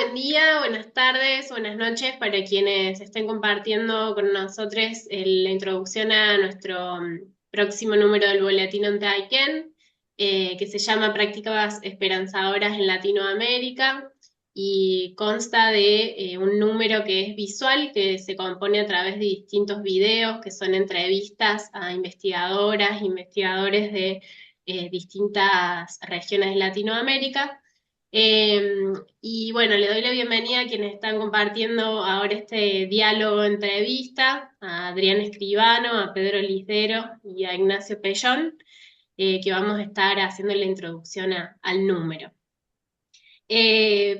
buen día, buenas tardes, buenas noches para quienes estén compartiendo con nosotros la introducción a nuestro próximo número del Boletín Ontaiken, que se llama Prácticas Esperanzadoras en Latinoamérica y consta de un número que es visual, que se compone a través de distintos videos, que son entrevistas a investigadoras, investigadores de distintas regiones de Latinoamérica. Y bueno, le doy la bienvenida a quienes están compartiendo ahora este diálogo entrevista, a Adrián Escribano, a Pedro Lisdero y a Ignacio Pellón, que vamos a estar haciendo la introducción al número.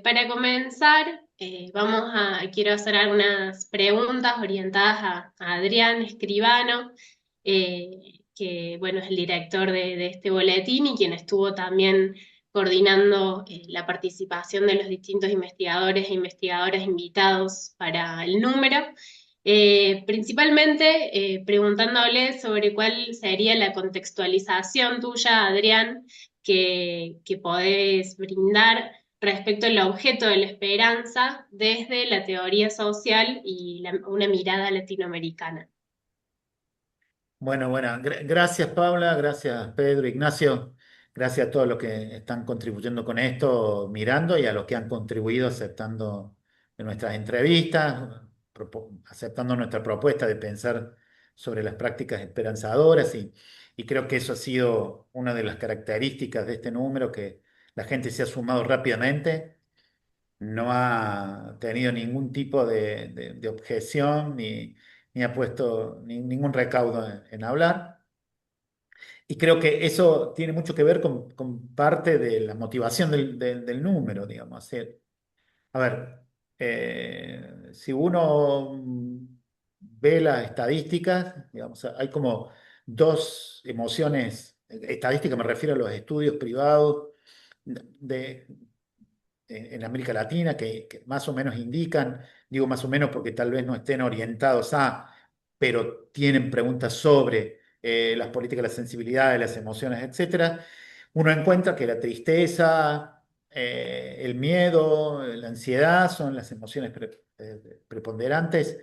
Para comenzar, quiero hacer algunas preguntas orientadas a Adrián Escribano, que bueno, es el director de este boletín y quien estuvo también coordinando la participación de los distintos investigadores e investigadoras invitados para el número. Principalmente preguntándole sobre cuál sería la contextualización tuya, Adrián, que podés brindar respecto al objeto de la esperanza desde la teoría social y una mirada latinoamericana. Bueno, gracias Paula, gracias Pedro, Ignacio, gracias a todos los que están contribuyendo con esto, mirando y a los que han contribuido aceptando de nuestras entrevistas, aceptando nuestra propuesta de pensar sobre las prácticas esperanzadoras y creo que eso ha sido una de las características de este número, que la gente se ha sumado rápidamente, no ha tenido ningún tipo de objeción ni ha puesto ningún recaudo en hablar. Y creo que eso tiene mucho que ver con parte de la motivación del número, digamos. A ver, si uno ve las estadísticas, digamos, hay como dos emociones. Estadística me refiero a los estudios privados de, en América Latina que más o menos indican, digo más o menos porque tal vez no estén orientados pero tienen preguntas sobre las políticas, las sensibilidades, las emociones, etcétera. Uno encuentra que la tristeza, el miedo, la ansiedad son las emociones preponderantes,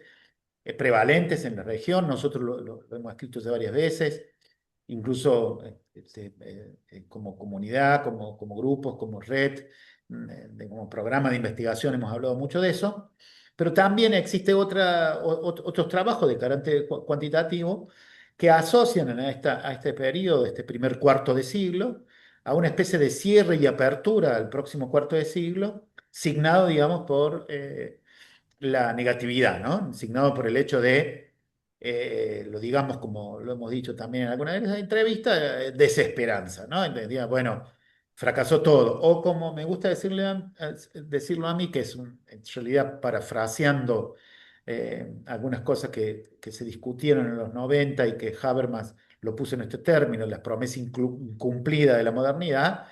prevalentes en la región. Nosotros lo hemos escrito ya varias veces, incluso como comunidad, como grupos, como red, como programa de investigación hemos hablado mucho de eso, pero también existe otros trabajos de carácter cuantitativo que asocian a este periodo, este primer cuarto de siglo, a una especie de cierre y apertura al próximo cuarto de siglo, signado, digamos, por la negatividad, ¿no? Signado por el hecho de, lo digamos como lo hemos dicho también en alguna de las entrevistas, desesperanza, ¿no? Entendía, bueno, fracasó todo. O como me gusta decirlo a mí, que es en realidad parafraseando algunas cosas que se discutieron en los 90 y que Habermas lo puso en este término, las promesas incumplidas de la modernidad.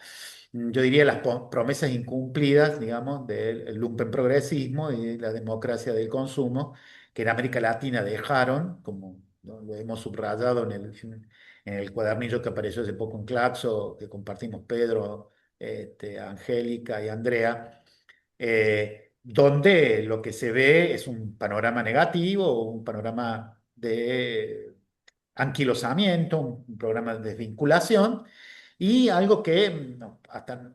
Yo diría las promesas incumplidas, digamos, del lumpenprogresismo y la democracia del consumo, que en América Latina dejaron, como ¿no? Lo hemos subrayado en el cuadernillo que apareció hace poco en Claxo, que compartimos Pedro, Angélica y Andrea, donde lo que se ve es un panorama negativo, un panorama de anquilosamiento, un programa de desvinculación y algo que no, hasta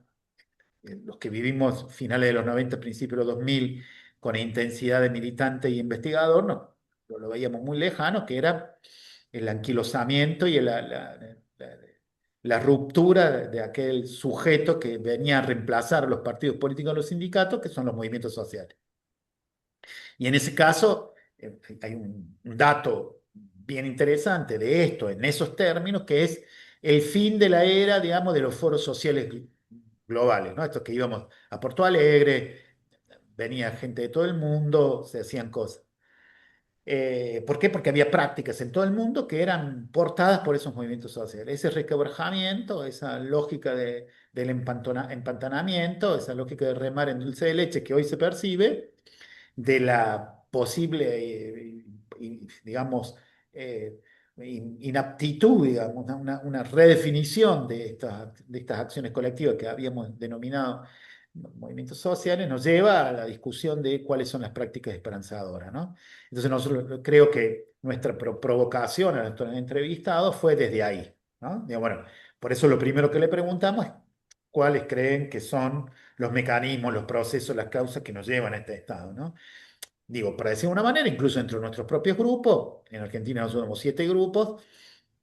los que vivimos finales de los 90 principios de los 2000 con intensidad de militante y investigador, no, lo veíamos muy lejano, que era el anquilosamiento y la ruptura de aquel sujeto que venía a reemplazar a los partidos políticos, a los sindicatos, que son los movimientos sociales. Y en ese caso, hay un dato bien interesante de esto, en esos términos, que es el fin de la era, digamos, de los foros sociales globales, ¿no? Estos que íbamos a Porto Alegre, venía gente de todo el mundo, se hacían cosas. ¿Por qué? Porque había prácticas en todo el mundo que eran portadas por esos movimientos sociales. Ese requebrajamiento, esa lógica del empantanamiento, esa lógica de remar en dulce de leche que hoy se percibe, de la posible, digamos, inaptitud, digamos, una redefinición de estas acciones colectivas que habíamos denominado movimientos sociales, nos lleva a la discusión de cuáles son las prácticas esperanzadoras, ¿no? Entonces, nosotros creo que nuestra provocación a nuestros entrevistados fue desde ahí, ¿no? Digo, bueno, por eso lo primero que le preguntamos es cuáles creen que son los mecanismos, los procesos, las causas que nos llevan a este estado, ¿no? Digo, para decir de una manera, incluso dentro de nuestros propios grupos, en Argentina nosotros somos 7 grupos,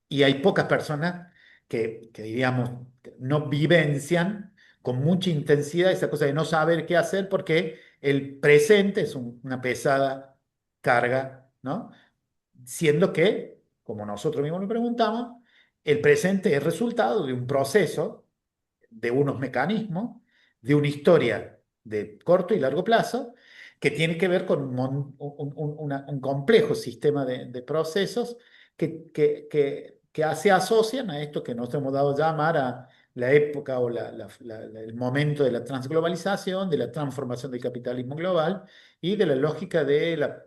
y hay pocas personas que diríamos, no vivencian con mucha intensidad esa cosa de no saber qué hacer porque el presente es una pesada carga, ¿no? Siendo que, como nosotros mismos lo preguntamos, el presente es resultado de un proceso, de unos mecanismos, de una historia de corto y largo plazo, que tiene que ver con un complejo sistema de procesos que se asocian a esto que nos hemos dado a llamar a la época o el momento de la transglobalización, de la transformación del capitalismo global y de la lógica de la,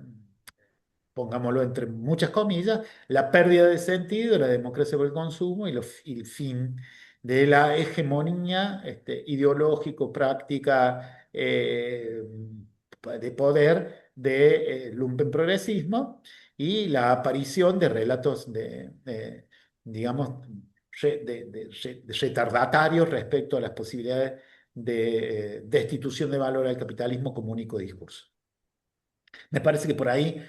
pongámoslo entre muchas comillas, la pérdida de sentido, la democracia por el consumo y el fin de la hegemonía ideológico, práctica, de poder de lumpenprogresismo y la aparición de relatos digamos, de retardatarios respecto a las posibilidades de destitución de valor al capitalismo como único discurso. Me parece que por ahí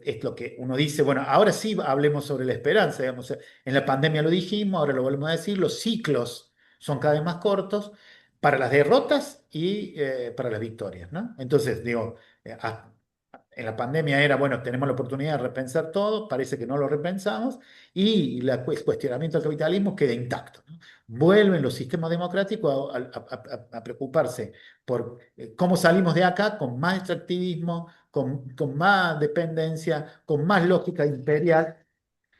es lo que uno dice, bueno, ahora sí hablemos sobre la esperanza, digamos, en la pandemia lo dijimos, ahora lo volvemos a decir, los ciclos son cada vez más cortos para las derrotas y para las victorias, ¿no? Entonces, digo, en la pandemia era, bueno, tenemos la oportunidad de repensar todo, parece que no lo repensamos, y el cuestionamiento del capitalismo queda intacto, ¿no? Vuelven los sistemas democráticos a preocuparse por cómo salimos de acá con más extractivismo, con más dependencia, con más lógica imperial,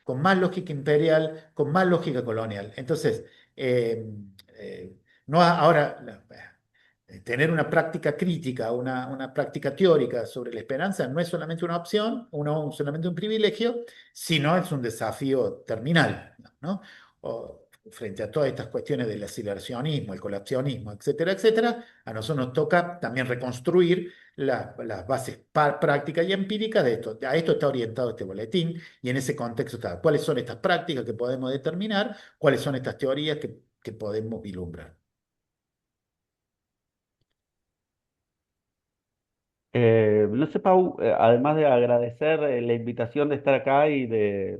con más lógica colonial. Entonces, eh, no ahora tener una práctica crítica, una práctica teórica sobre la esperanza no es solamente una opción, solamente un privilegio, sino es un desafío terminal, ¿no? Frente a todas estas cuestiones del aceleracionismo, el colapsionismo, etcétera, etcétera, a nosotros nos toca también reconstruir las bases prácticas y empíricas de esto. A esto está orientado este boletín y en ese contexto está cuáles son estas prácticas que podemos determinar, cuáles son estas teorías que podemos vislumbrar. No sé, Pau, además de agradecer la invitación de estar acá y de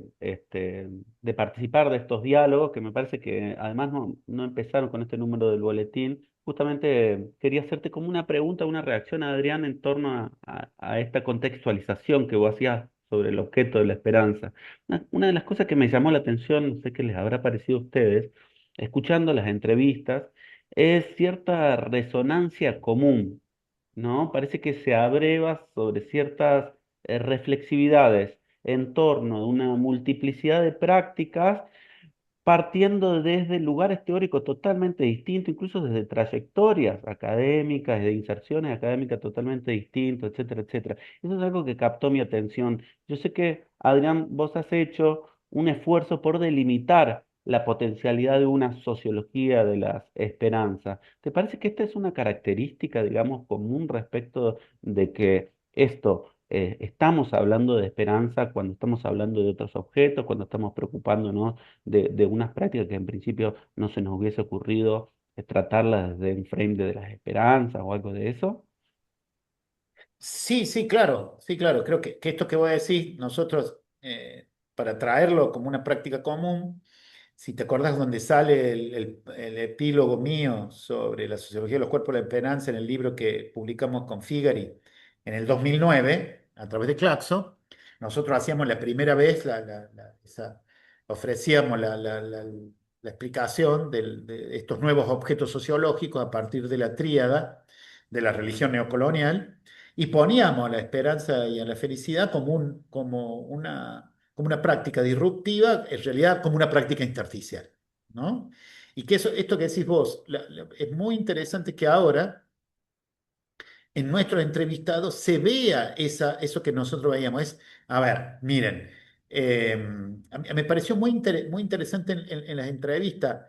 participar de estos diálogos, que me parece que además no empezaron con este número del boletín, justamente quería hacerte como una pregunta, una reacción, Adrián, en torno a esta contextualización que vos hacías sobre el objeto de la esperanza. Una de las cosas que me llamó la atención, no sé qué les habrá parecido a ustedes, escuchando las entrevistas, es cierta resonancia común, ¿no? Parece que se abreva sobre ciertas reflexividades en torno a una multiplicidad de prácticas, partiendo desde lugares teóricos totalmente distintos, incluso desde trayectorias académicas, de inserciones académicas totalmente distintas, etcétera, etcétera. Eso es algo que captó mi atención. Yo sé que, Adrián, vos has hecho un esfuerzo por delimitar la potencialidad de una sociología de las esperanzas. ¿Te parece que esta es una característica, digamos, común respecto de que esto, estamos hablando de esperanza cuando estamos hablando de otros objetos, cuando estamos preocupándonos de unas prácticas que en principio no se nos hubiese ocurrido tratarlas desde un frame de las esperanzas o algo de eso? Sí, sí, claro, sí, claro. Creo que esto que voy a decir, nosotros, para traerlo como una práctica común, si te acordás donde sale el epílogo mío sobre la sociología de los cuerpos de la esperanza en el libro que publicamos con Figari en el 2009, a través de Claxo, nosotros hacíamos la primera vez, ofrecíamos la explicación de estos nuevos objetos sociológicos a partir de la tríada de la religión neocolonial y poníamos a la esperanza y a la felicidad como una práctica disruptiva, en realidad como una práctica intersticial, ¿no? Y que esto que decís vos, es muy interesante que ahora en nuestros entrevistados se vea eso que nosotros veíamos. A ver, miren, me pareció muy interesante en las entrevistas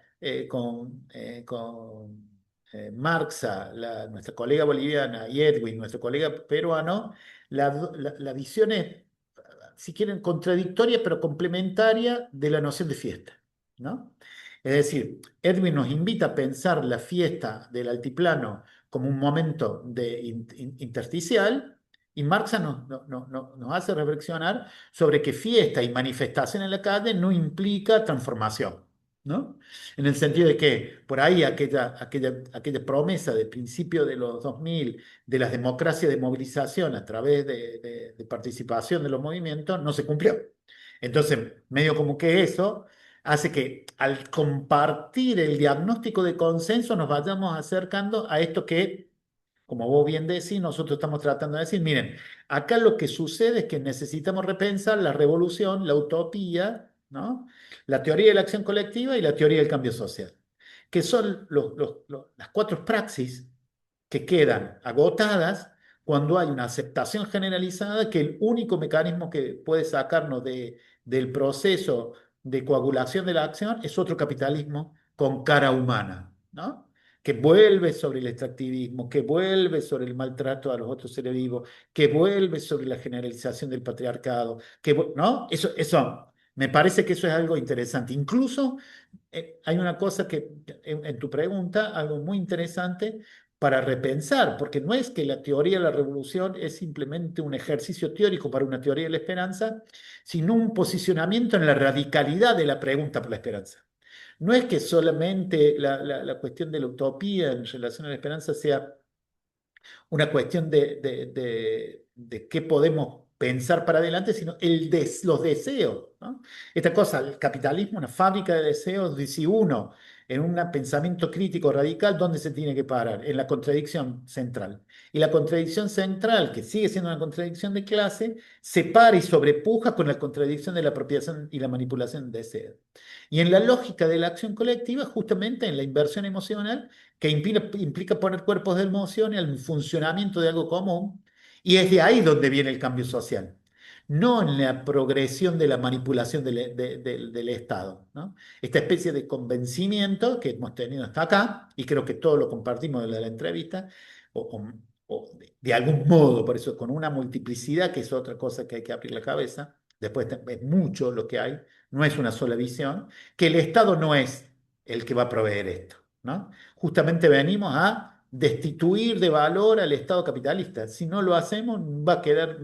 con Marxa, nuestra colega boliviana, y Edwin, nuestro colega peruano, la visión es, si quieren, contradictoria pero complementaria de la noción de fiesta, ¿no? Es decir, Edwin nos invita a pensar la fiesta del altiplano como un momento intersticial, y Marxa nos hace reflexionar sobre que fiesta y manifestación en la calle no implica transformación, ¿no? En el sentido de que por ahí aquella promesa del principio de los 2000 de las democracias de movilización a través de participación de los movimientos no se cumplió. Entonces, medio como que eso hace que al compartir el diagnóstico de consenso nos vayamos acercando a esto que, como vos bien decís, nosotros estamos tratando de decir, miren, acá lo que sucede es que necesitamos repensar la revolución, la utopía, ¿no? La teoría de la acción colectiva y la teoría del cambio social, que son las cuatro praxis que quedan agotadas cuando hay una aceptación generalizada que el único mecanismo que puede sacarnos del proceso de coagulación de la acción es otro capitalismo con cara humana, ¿no? Que vuelve sobre el extractivismo, que vuelve sobre el maltrato a los otros seres vivos, que vuelve sobre la generalización del patriarcado, ¿no? Eso, me parece que eso es algo interesante. Incluso hay una cosa que en tu pregunta, algo muy interesante para repensar, porque no es que la teoría de la revolución es simplemente un ejercicio teórico para una teoría de la esperanza, sino un posicionamiento en la radicalidad de la pregunta por la esperanza. No es que solamente la cuestión de la utopía en relación a la esperanza sea una cuestión de qué podemos pensar para adelante, sino los deseos, ¿no? Esta cosa, el capitalismo, una fábrica de deseos, dice uno, en un pensamiento crítico radical, ¿dónde se tiene que parar? En la contradicción central. Y la contradicción central, que sigue siendo una contradicción de clase, se para y sobrepuja con la contradicción de la apropiación y la manipulación de deseos. Y en la lógica de la acción colectiva, justamente en la inversión emocional, que implica poner cuerpos de emoción al funcionamiento de algo común, y es de ahí donde viene el cambio social, no en la progresión de la manipulación del Estado, ¿no? Esta especie de convencimiento que hemos tenido hasta acá, y creo que todos lo compartimos de la entrevista, o, o- o de algún modo, por eso con una multiplicidad, que es otra cosa que hay que abrir la cabeza, después es mucho lo que hay, no es una sola visión, que el Estado no es el que va a proveer esto, ¿no? Justamente venimos a destituir de valor al Estado capitalista. Si no lo hacemos, va a quedar,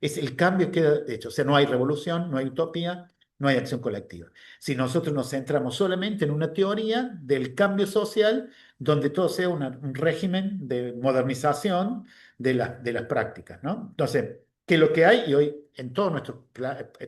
el cambio queda hecho. O sea, no hay revolución, no hay utopía, no hay acción colectiva. Si nosotros nos centramos solamente en una teoría del cambio social, donde todo sea un régimen de modernización de las prácticas, ¿no? Entonces, que lo que hay, y hoy en todos nuestros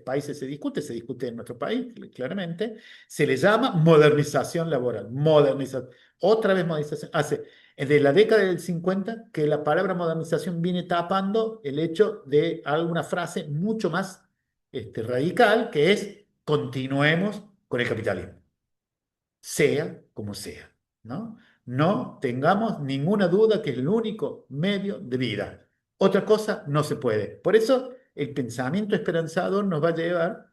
países se discute en nuestro país, claramente, se le llama modernización laboral. Modernización. Otra vez modernización. Hace desde la década del 50 que la palabra modernización viene tapando el hecho de alguna frase mucho más radical, que es continuemos con el capitalismo, sea como sea, ¿no? No tengamos ninguna duda que es el único medio de vida. Otra cosa no se puede. Por eso el pensamiento esperanzador nos va a llevar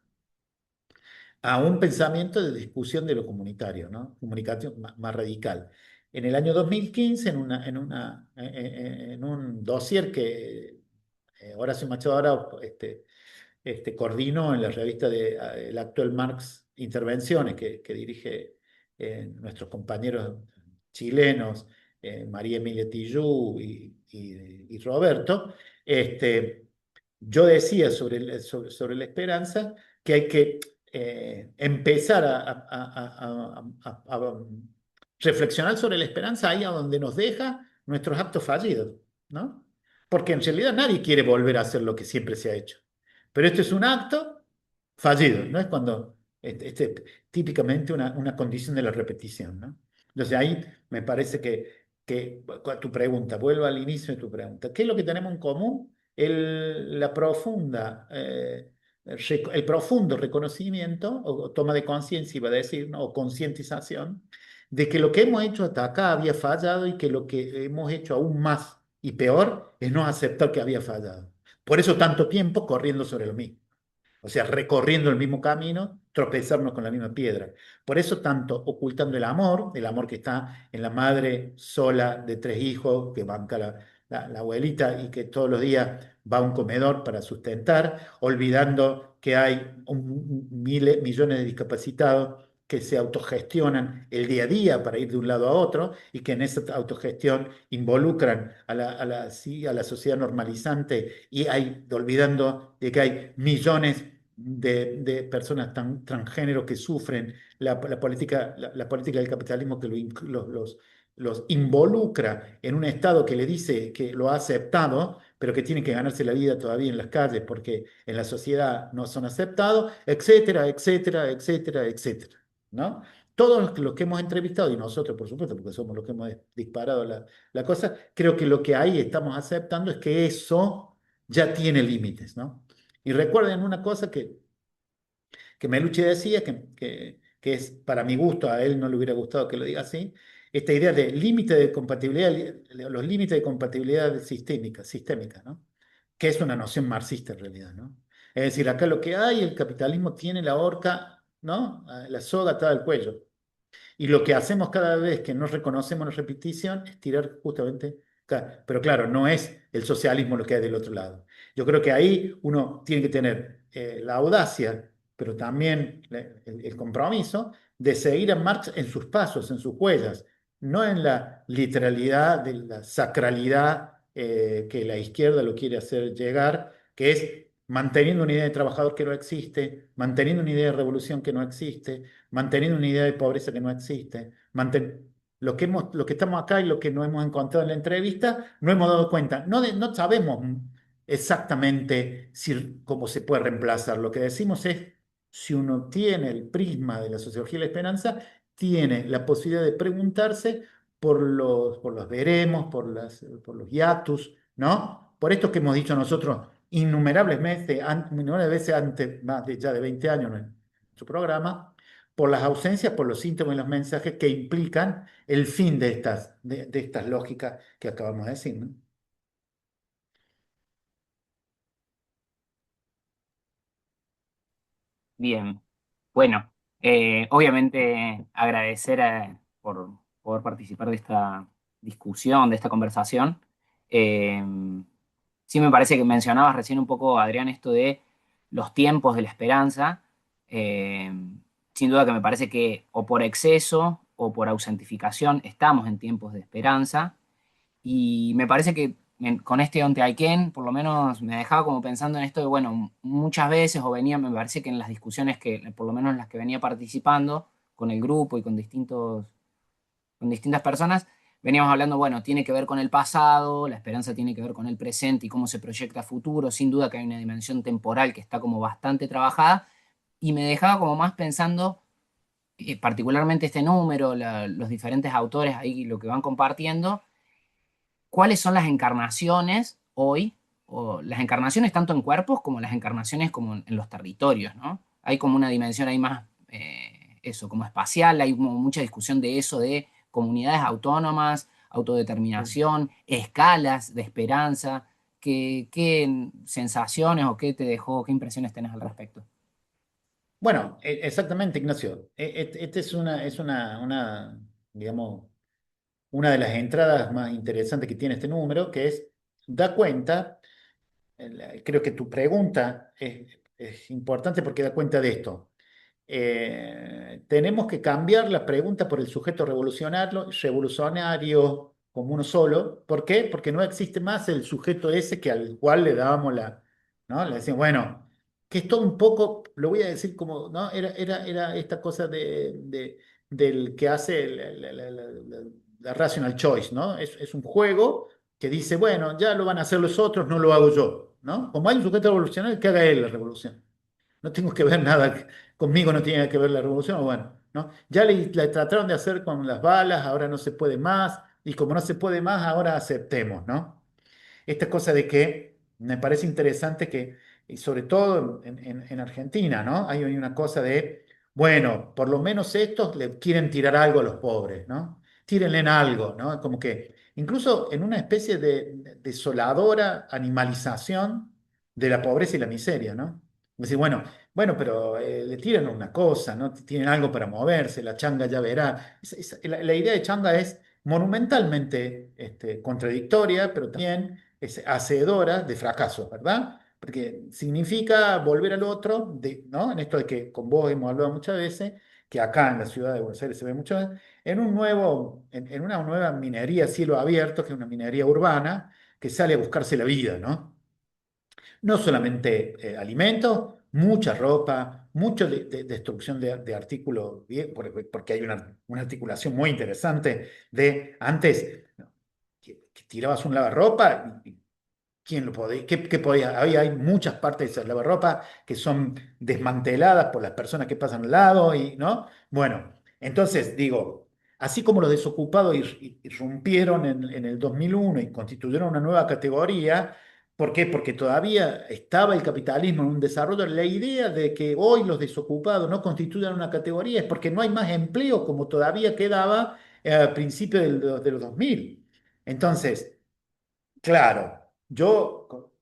a un pensamiento de discusión de lo comunitario, ¿no? Comunicación más radical. En el año 2015, en un dossier que Horacio Machado Arau coordinó en la revista el actual Marx Intervenciones, que dirige nuestros compañeros chilenos, María Emilia Tillú y Roberto, yo decía sobre la esperanza que hay que empezar a reflexionar sobre la esperanza ahí a donde nos deja nuestros actos fallidos, ¿no? Porque en realidad nadie quiere volver a hacer lo que siempre se ha hecho. Pero esto es un acto fallido, ¿no? Es cuando, típicamente una condición de la repetición, ¿no? Entonces ahí me parece que tu pregunta, vuelvo al inicio de tu pregunta, ¿qué es lo que tenemos en común? El profundo reconocimiento o toma de conciencia, iba a decir, ¿no? O concientización de que lo que hemos hecho hasta acá había fallado y que lo que hemos hecho aún más y peor es no aceptar que había fallado. Por eso tanto tiempo corriendo sobre lo mismo. O sea, recorriendo el mismo camino, tropezarnos con la misma piedra. Por eso tanto ocultando el amor que está en la madre sola de 3 hijos, que banca la abuelita y que todos los días va a un comedor para sustentar, olvidando que hay miles, millones de discapacitados que se autogestionan el día a día para ir de un lado a otro y que en esa autogestión involucran sí, a la sociedad normalizante y olvidando de que hay millones de personas transgénero que sufren la política, la política del capitalismo que los involucra en un Estado que le dice que lo ha aceptado, pero que tienen que ganarse la vida todavía en las calles porque en la sociedad no son aceptados, etcétera, etcétera, etcétera, etcétera, ¿no? Todos los que hemos entrevistado, y nosotros, por supuesto, porque somos los que hemos disparado la cosa, creo que lo que ahí estamos aceptando es que eso ya tiene límites, ¿no? Y recuerden una cosa que Melucci decía, que es para mi gusto, a él no le hubiera gustado que lo diga así, esta idea de límite de compatibilidad, los límites de compatibilidad sistémica, ¿no? Que es una noción marxista en realidad, ¿no? Es decir, acá lo que hay, el capitalismo tiene la horca, ¿no? La soga atada al cuello. Y lo que hacemos cada vez que no reconocemos la repetición es tirar justamente. Pero claro, no es el socialismo lo que hay del otro lado. Yo creo que ahí uno tiene que tener la audacia, pero también el compromiso de seguir a Marx en sus pasos, en sus huellas, no en la literalidad de la sacralidad que la izquierda lo quiere hacer llegar, que es manteniendo una idea de trabajador que no existe, manteniendo una idea de revolución que no existe, manteniendo una idea de pobreza que no existe. Lo que estamos acá y lo que no hemos encontrado en la entrevista, no hemos dado cuenta. No sabemos exactamente cómo se puede reemplazar. Lo que decimos es, si uno tiene el prisma de la sociología de la esperanza, tiene la posibilidad de preguntarse por los veremos, por los hiatus, ¿no? Por esto que hemos dicho nosotros innumerables veces antes, ya de 20 años en su programa, por las ausencias, por los síntomas y los mensajes que implican el fin de estas lógicas que acabamos de decir, ¿no? Bien, bueno, obviamente agradecer por poder participar de esta discusión, de esta conversación. Eh, sí me parece que mencionabas recién un poco, Adrián, esto de los tiempos de la esperanza. Eh, Sin duda que me parece que o por exceso o por ausentificación estamos en tiempos de esperanza. Y me parece que con este Onte Aiken, por lo menos me dejaba como pensando en esto de, bueno, muchas veces o venía, me parece que en las discusiones que, por lo menos en las que venía participando con el grupo y con distintas personas, veníamos hablando, bueno, tiene que ver con el pasado, la esperanza tiene que ver con el presente y cómo se proyecta a futuro, sin duda que hay una dimensión temporal que está como bastante trabajada, y me dejaba como más pensando, particularmente este número, los diferentes autores ahí lo que van compartiendo cuáles son las encarnaciones hoy, o las encarnaciones tanto en cuerpos como las encarnaciones como en los territorios, ¿no? Hay como una dimensión ahí más, eso, como espacial, hay como mucha discusión de eso, de comunidades autónomas, autodeterminación, escalas de esperanza. ¿Qué sensaciones o qué te dejó, qué impresiones tenés al respecto? Bueno, exactamente, Ignacio. Esta digamos, una de las entradas más interesantes que tiene este número, que da cuenta, creo que tu pregunta es importante porque da cuenta de esto. Tenemos que cambiar la pregunta por el sujeto revolucionario como uno solo. ¿Por qué? Porque no existe más el sujeto ese que al cual le dábamos ¿no? Le decimos, bueno, que es todo un poco, lo voy a decir como, ¿no? Era esta cosa del que hace la rational choice, ¿no? Es un juego que dice, bueno, ya lo van a hacer los otros, no lo hago yo, ¿no? Como hay un sujeto revolucionario, que haga él la revolución. No tengo que ver nada, conmigo no tiene que ver la revolución, bueno, ¿no? Ya la trataron de hacer con las balas, ahora no se puede más, y como no se puede más, ahora aceptemos, ¿no? Esta cosa de que me parece interesante que, y sobre todo en Argentina, ¿no? Hay una cosa de, bueno, por lo menos estos le quieren tirar algo a los pobres, ¿no? Tírenle en algo, ¿no? Como que, incluso en una especie de desoladora animalización de la pobreza y la miseria, ¿no? Decir, pero le tiran una cosa, ¿no? Tienen algo para moverse, la changa ya verá. La idea de changa es monumentalmente contradictoria, pero también es hacedora de fracasos, ¿verdad? Porque significa volver al otro, ¿no? En esto de que con vos hemos hablado muchas veces, que acá en la ciudad de Buenos Aires se ve mucho, en una nueva minería a cielo abierto, que es una minería urbana, que sale a buscarse la vida, ¿no? No solamente alimentos, mucha ropa, mucha destrucción de artículos, porque hay una articulación muy interesante de antes, ¿no? que tirabas un lavarropa y ¿quién lo podía? ¿Qué podía? Hay muchas partes de esa lavarropa que son desmanteladas por las personas que pasan al lado, ¿no? Bueno, entonces digo, así como los desocupados irrumpieron en el 2001 y constituyeron una nueva categoría, ¿por qué? Porque todavía estaba el capitalismo en un desarrollo. La idea de que hoy los desocupados no constituyan una categoría es porque no hay más empleo como todavía quedaba a principios de los 2000. Entonces, claro, yo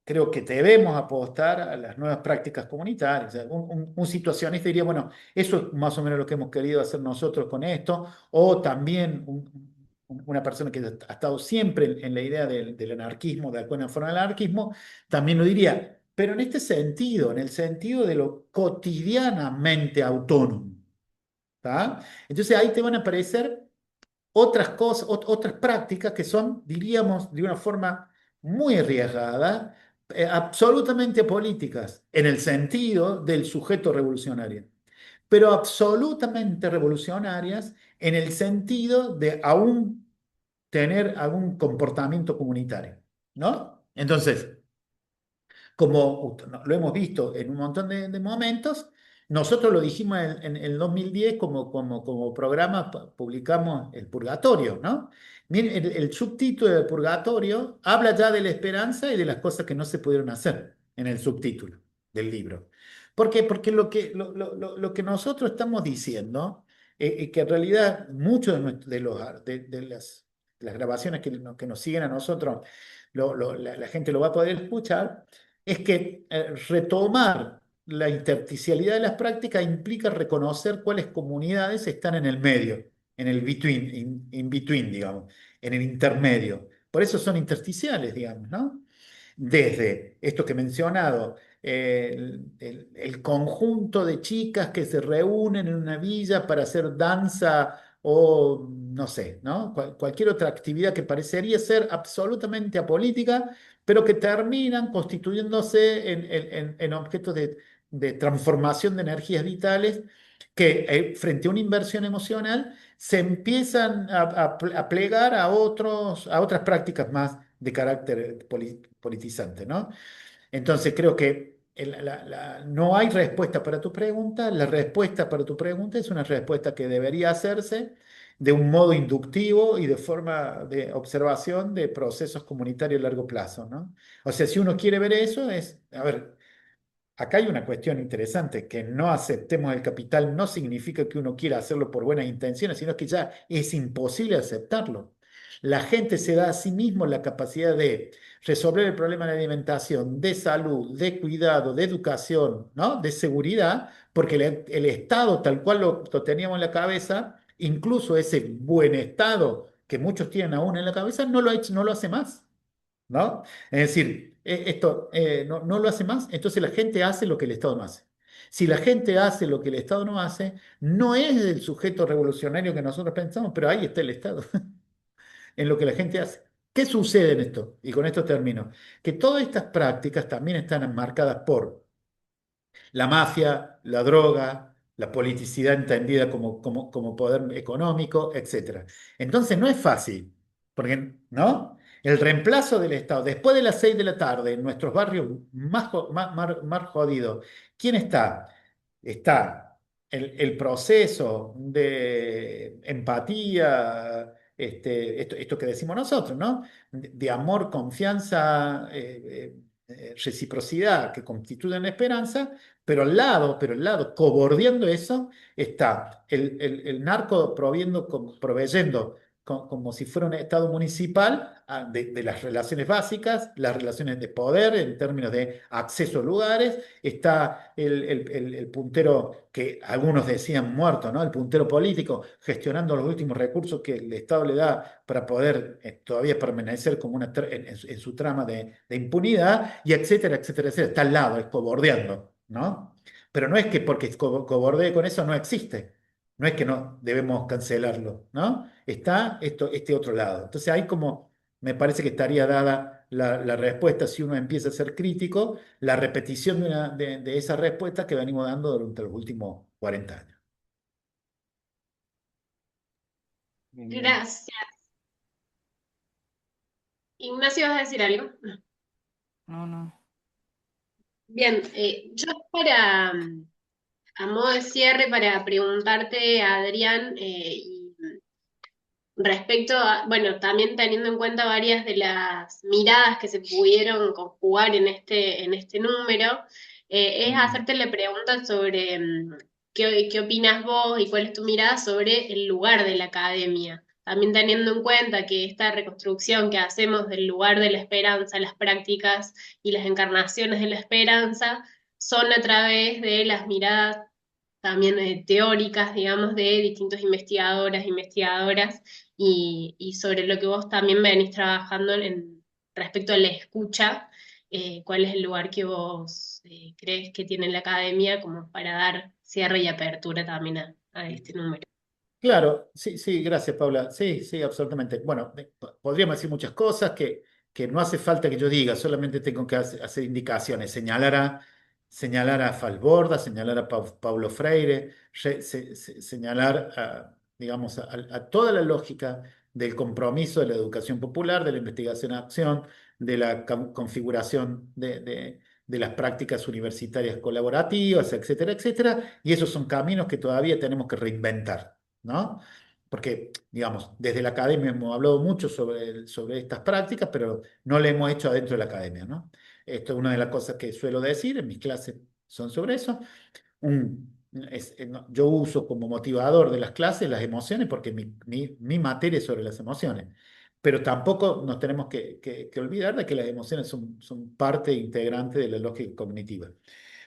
creo que debemos apostar a las nuevas prácticas comunitarias. O sea, un situacionista diría, bueno, eso es más o menos lo que hemos querido hacer nosotros con esto, o también una persona que ha estado siempre en la idea del anarquismo, de alguna forma del anarquismo, también lo diría, pero en este sentido, en el sentido de lo cotidianamente autónomo. ¿Tá? Entonces ahí te van a aparecer otras cosas, otras prácticas que son, diríamos, de una forma muy arriesgada, absolutamente políticas, en el sentido del sujeto revolucionario, pero absolutamente revolucionarias en el sentido de aún tener algún comportamiento comunitario, ¿no? Entonces, como lo hemos visto en un montón de momentos. Nosotros lo dijimos en el 2010 como programa, publicamos El Purgatorio, ¿no? Miren, el subtítulo del Purgatorio habla ya de la esperanza y de las cosas que no se pudieron hacer en el subtítulo del libro. ¿Por qué? Porque lo que nosotros estamos diciendo, que en realidad muchos de las grabaciones que nos siguen a nosotros, la gente lo va a poder escuchar, es que retomar la intersticialidad de las prácticas implica reconocer cuáles comunidades están en el medio, en el between, in between, digamos, en el intermedio. Por eso son intersticiales, digamos, ¿no? Desde esto que he mencionado, el conjunto de chicas que se reúnen en una villa para hacer danza o no sé, ¿no? Cualquier otra actividad que parecería ser absolutamente apolítica, pero que terminan constituyéndose en objetos de transformación de energías vitales que frente a una inversión emocional se empiezan a plegar a otras prácticas más de carácter politizante, ¿no? Entonces creo que no hay respuesta para tu pregunta. La respuesta para tu pregunta es una respuesta que debería hacerse de un modo inductivo y de forma de observación de procesos comunitarios a largo plazo, ¿no? O sea, si uno quiere ver eso, a ver, acá hay una cuestión interesante, que no aceptemos el capital no significa que uno quiera hacerlo por buenas intenciones, sino que ya es imposible aceptarlo. La gente se da a sí mismo la capacidad de resolver el problema de alimentación, de salud, de cuidado, de educación, ¿no? De seguridad, porque el Estado, tal cual lo teníamos en la cabeza, incluso ese buen Estado que muchos tienen aún en la cabeza, no lo ha hecho, no lo hace más. ¿No? Es decir, esto no lo hace más, entonces la gente hace lo que el Estado no hace. Si la gente hace lo que el Estado no hace, no es el sujeto revolucionario que nosotros pensamos, pero ahí está el Estado, en lo que la gente hace. ¿Qué sucede en esto? Y con esto termino. Que todas estas prácticas también están enmarcadas por la mafia, la droga, la politicidad entendida como poder económico, etcétera. Entonces no es fácil, porque, ¿no? El reemplazo del Estado, después de las 6 de la tarde, en nuestros barrios más jodidos, ¿quién está? Está el proceso de empatía, esto que decimos nosotros, ¿no? De amor, confianza, reciprocidad que constituyen la esperanza, pero al lado, cobordeando eso, está el narco proveyendo como si fuera un Estado municipal de las relaciones básicas, las relaciones de poder en términos de acceso a lugares. Está el puntero que algunos decían muerto, ¿no? El puntero político gestionando los últimos recursos que el Estado le da para poder todavía permanecer como en su trama de impunidad, y etcétera, etcétera, etcétera. Está al lado, es cobordeando, ¿no? Pero no es que porque cobordee con eso no existe. No es que no debemos cancelarlo, ¿no? Está este otro lado. Entonces ahí como me parece que estaría dada la respuesta si uno empieza a ser crítico, la repetición de esa respuesta que venimos dando durante los últimos 40 años. Bien, bien. Gracias. Ignacio, ¿vas a decir algo? No, no. Bien, yo a modo de cierre, para preguntarte, Adrián, y respecto a, bueno, también teniendo en cuenta varias de las miradas que se pudieron conjugar en este número, es hacerte la pregunta sobre qué opinas vos y cuál es tu mirada sobre el lugar de la academia. También teniendo en cuenta que esta reconstrucción que hacemos del lugar de la esperanza, las prácticas y las encarnaciones de la esperanza, son a través de las miradas también teóricas, digamos, de distintos investigadoras, y sobre lo que vos también venís trabajando respecto a la escucha, cuál es el lugar que vos crees que tiene la academia como para dar cierre y apertura también a este número. Claro, sí, sí, gracias, Paula. Sí, sí, absolutamente. Bueno, podríamos decir muchas cosas que no hace falta que yo diga, solamente tengo que hacer indicaciones, señalar a Falborda, señalar a Paulo Freire, señalar digamos, a toda la lógica del compromiso de la educación popular, de la investigación a acción, de la configuración de las prácticas universitarias colaborativas, etcétera, etcétera, y esos son caminos que todavía tenemos que reinventar, ¿no? Porque, digamos, desde la academia hemos hablado mucho sobre estas prácticas, pero no lo hemos hecho adentro de la academia, ¿no? Esto es una de las cosas que suelo decir, en mis clases son sobre eso. Yo uso como motivador de las clases las emociones porque mi materia es sobre las emociones, pero tampoco nos tenemos que olvidar de que las emociones son parte integrante de la lógica cognitiva.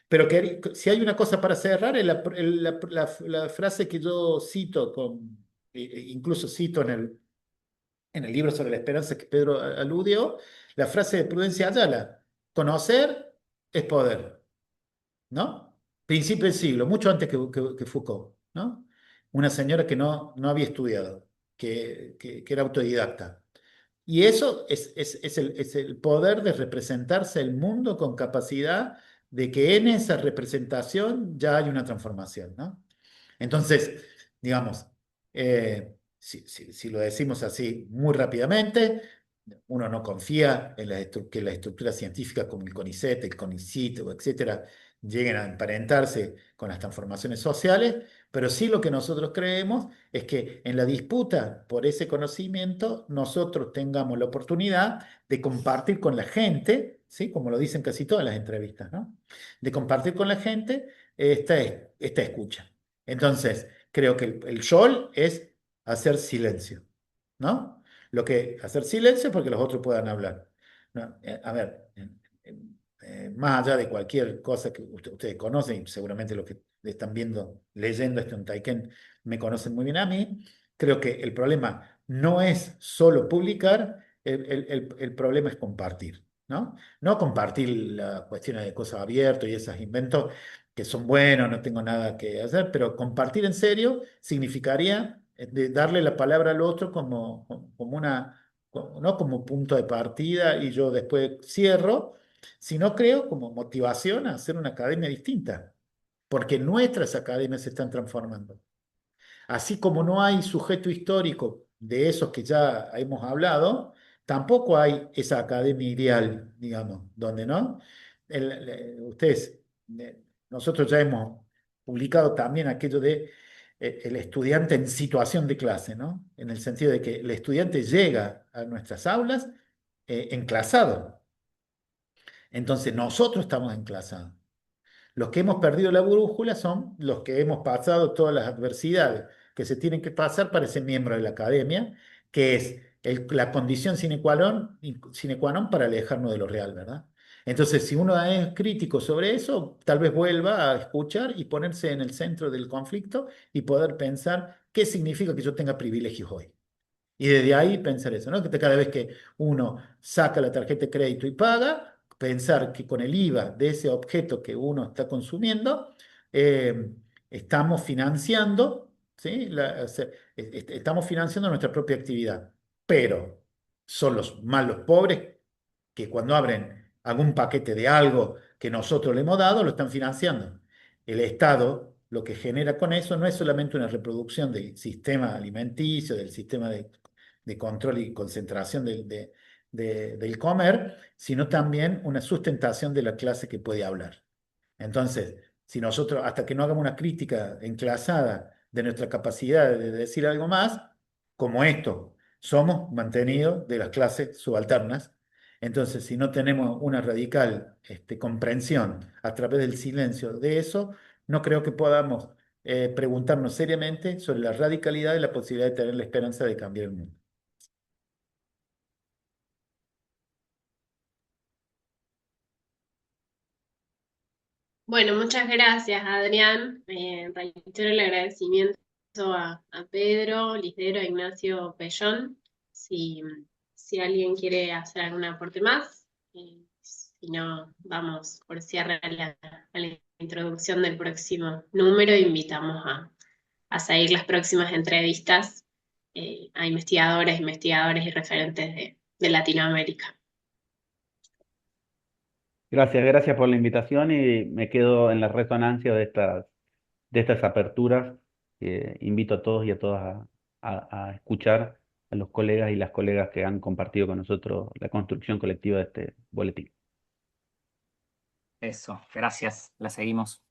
Pero si hay una cosa para cerrar, es la frase que yo cito, incluso cito en el libro sobre la esperanza que Pedro aludió, la frase de Prudencia Ayala: conocer es poder, ¿no? Principio del siglo, mucho antes que Foucault, ¿no? Una señora que no había estudiado, que era autodidacta. Y eso es el poder de representarse el mundo con capacidad de que en esa representación ya hay una transformación, ¿no? Entonces, digamos, si lo decimos así muy rápidamente, uno no confía en que las estructuras científicas como el CONICET, el CONICIT, o etcétera, lleguen a emparentarse con las transformaciones sociales, pero sí lo que nosotros creemos es que en la disputa por ese conocimiento nosotros tengamos la oportunidad de compartir con la gente, ¿sí? Como lo dicen casi todas las entrevistas, ¿no? De compartir con la gente esta escucha. Entonces, creo que el rol es hacer silencio, ¿no? Hacer silencio porque los otros puedan hablar. ¿No? A ver, más allá de cualquier cosa que ustedes conocen, y seguramente los que están viendo, leyendo esto en Taiken, me conocen muy bien a mí, creo que el problema no es solo publicar, el problema es compartir, ¿no? No compartir las cuestiones de cosas abiertas y esos inventos que son buenos, no tengo nada que hacer, pero compartir en serio significaría darle la palabra al otro no como punto de partida y yo después cierro, sino creo como motivación a hacer una academia distinta, porque nuestras academias se están transformando. Así como no hay sujeto histórico de esos que ya hemos hablado, tampoco hay esa academia ideal, digamos, donde no. Ustedes, nosotros ya hemos publicado también aquello de el estudiante en situación de clase, ¿no? En el sentido de que el estudiante llega a nuestras aulas enclasado. Entonces nosotros estamos enclasados. Los que hemos perdido la brújula son los que hemos pasado todas las adversidades que se tienen que pasar para ser miembro de la academia, que es la condición sine qua non para alejarnos de lo real, ¿verdad? Entonces, si uno es crítico sobre eso, tal vez vuelva a escuchar y ponerse en el centro del conflicto y poder pensar qué significa que yo tenga privilegios hoy. Y desde ahí pensar eso, ¿no? Que cada vez que uno saca la tarjeta de crédito y paga, pensar que con el IVA de ese objeto que uno está consumiendo, eh, estamos financiando, ¿sí? O sea, estamos financiando nuestra propia actividad. Pero son los malos pobres que cuando abren algún paquete de algo que nosotros le hemos dado, lo están financiando. El Estado lo que genera con eso no es solamente una reproducción del sistema alimenticio, del sistema de control y concentración del comer, sino también una sustentación de la clase que puede hablar. Entonces, si nosotros, hasta que no hagamos una crítica enclasada de nuestra capacidad de decir algo más, como esto, somos mantenidos de las clases subalternas. Entonces, si no tenemos una radical comprensión a través del silencio de eso, no creo que podamos preguntarnos seriamente sobre la radicalidad y la posibilidad de tener la esperanza de cambiar el mundo. Bueno, muchas gracias, Adrián. Reitero el agradecimiento a Pedro, Lisdero, a Ignacio Pellón. Si alguien quiere hacer algún aporte más, si no, vamos por cierre a la introducción del próximo número. Invitamos a seguir las próximas entrevistas a investigadoras, investigadores y referentes de Latinoamérica. Gracias por la invitación y me quedo en la resonancia de estas aperturas. Invito a todos y a todas a escuchar a los colegas y las colegas que han compartido con nosotros la construcción colectiva de este boletín. Eso, gracias, la seguimos.